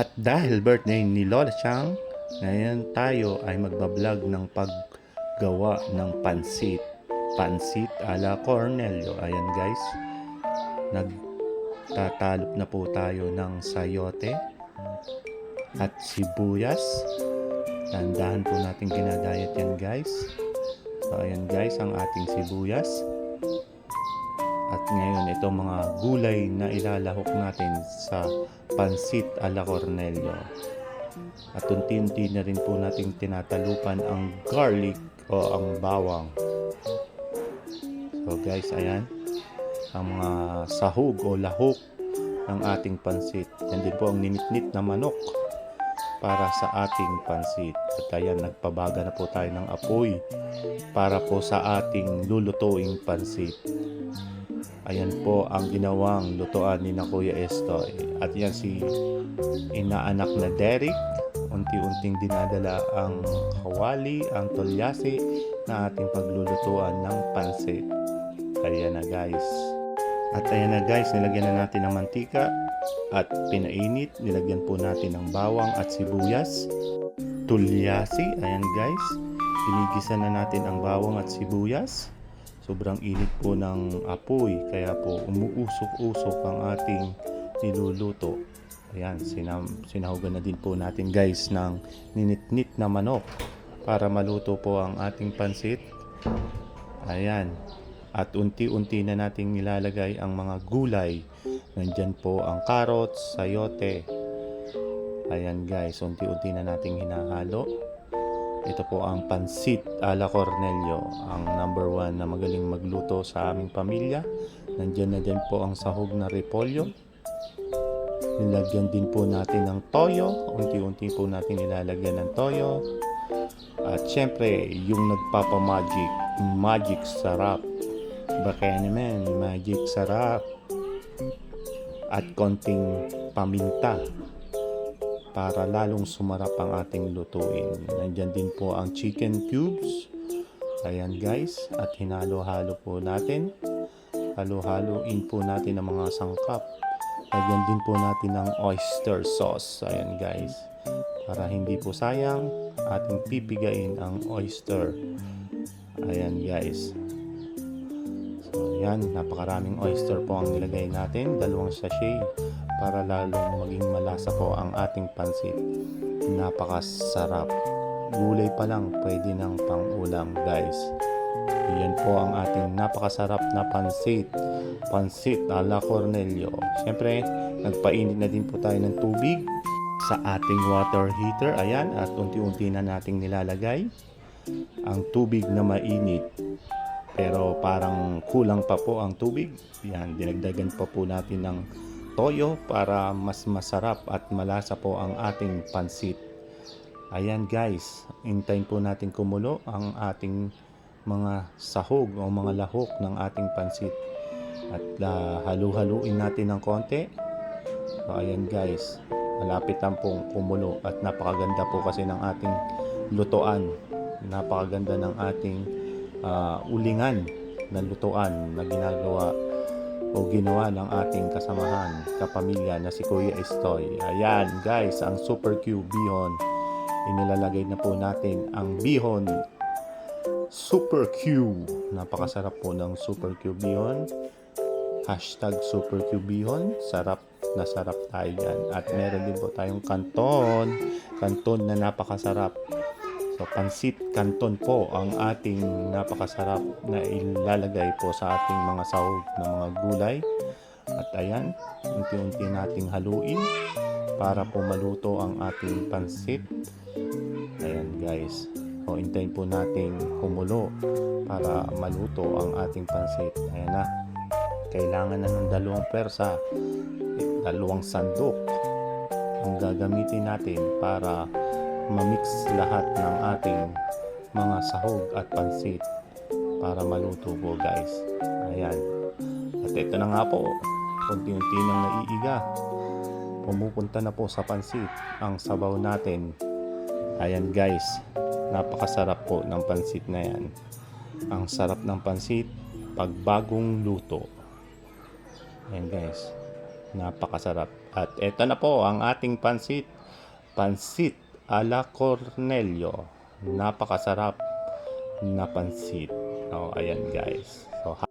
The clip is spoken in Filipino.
At dahil birthday ni Lola Chang, ngayon tayo ay magbablog ng paggawa ng pansit. Pansit ala Cornelio. Ayan guys, nagtatalop na po tayo ng sayote at sibuyas. Tandahan po natin ginagayat yan guys. So ayan guys, ang ating sibuyas. At ngayon, itong mga gulay na ilalahok natin sa pansit ala Cornelio. At unti-unti na rin po natin tinatalupan ang garlic o ang bawang. So guys, ayan. Ang mga sahog o lahok ng ating pansit. Yan din po ang ninitnit na manok para sa ating pansit. At ayan, nagpabaga na po tayo ng apoy para po sa ating lulutuing pansit. Ayan po ang ginawang lutuan ni na Kuya Estoy. At yan si inaanak na Derek. Unti-unting dinadala ang kawali, ang tolyase na ating paglulutuan ng pansit. Ayan na guys. At ayan na guys, nilagyan na natin ng mantika at pinainit. Nilagyan po natin ng bawang at sibuyas. Tolyase, ayan guys. Pinigisa na natin ang bawang at sibuyas. Sobrang init po ng apoy, kaya po umuusok-usok ang ating niluluto. Ayan, sinahugan na din po natin guys ng ninitnit na manok para maluto po ang ating pansit. Ayan, at unti-unti na nating nilalagay ang mga gulay. Nandyan po ang carrots, sayote. Ayan guys, unti-unti na nating hinahalo. Ito po ang pansit ala Cornelio, ang number 1 na magaling magluto sa aming pamilya. Nandiyan na din po ang sahog na repolyo. Nilagyan din po natin ng toyo. Unti-unti po natin nilalagyan ng toyo. At syempre, yung nagpapamagic, magic sarap. Baka naman, magic sarap. At konting paminta para lalong sumarap ang ating lutuin. Nandyan din po ang chicken cubes. Ayan guys, at hinalo-halo po natin. Halo-haloin po natin ang mga sangkap. Lagyan din po natin ng oyster sauce. Ayan guys, para hindi po sayang, ating pipigain ang oyster. Ayan guys. So ayan, napakaraming oyster po ang nilagay natin. 2 sachet para lalong maging malasa po ang ating pansit. Napakasarap. Gulay pa lang, pwede ng pang-ulam guys. Yan po ang ating napakasarap na pansit. Pansit ala Cornelio. Siyempre, nagpainit na din po tayo ng tubig sa ating water heater. Ayan, at unti-unti na nating nilalagay ang tubig na mainit. Pero parang kulang pa po ang tubig. Yan, dinagdagan pa po natin ng toyo para mas masarap at malasa po ang ating pansit. Ayan guys, hintayin po natin kumulo ang ating mga sahog o mga lahok ng ating pansit. At halu-haluin natin ng konti. So ayan guys, malapit lang pong kumulo at napakaganda po kasi ng ating lutuan. Napakaganda ng ating ulingan na lutuan na ginagawa o ginawa ng ating kasamahan, kapamilya na si Kuya Estoy. Ayan guys, ang Super Q bihon. Inilalagay na po natin ang bihon Super Q. Napakasarap po ng Super Q bihon. Hashtag Super Q bihon. Sarap na sarap tayo dyan. At meron din po tayong kanton. Kanton na napakasarap. So, pansit canton po ang ating napakasarap na ilalagay po sa ating mga sahog na mga gulay. At ayan, unti-unti nating haluin para po maluto ang ating pansit. Ayan guys. So, hintayin po nating kumulo para maluto ang ating pansit. Ayan na. Kailangan na ng 2 persa, 2 sandok ang gagamitin natin para mamix lahat ng ating mga sahog at pansit para maluto po guys. Ayan. At ito na nga po, unti-unti nang naiiga. Pumupunta na po sa pansit ang sabaw natin. Ayan guys, napakasarap po ng pansit na yan. Ang sarap ng pansit pag bagong luto. Ayan guys, napakasarap. At eto na po ang ating pansit. Pansit ala Cornelio. Napakasarap na pansit. Oh, ayan guys. So,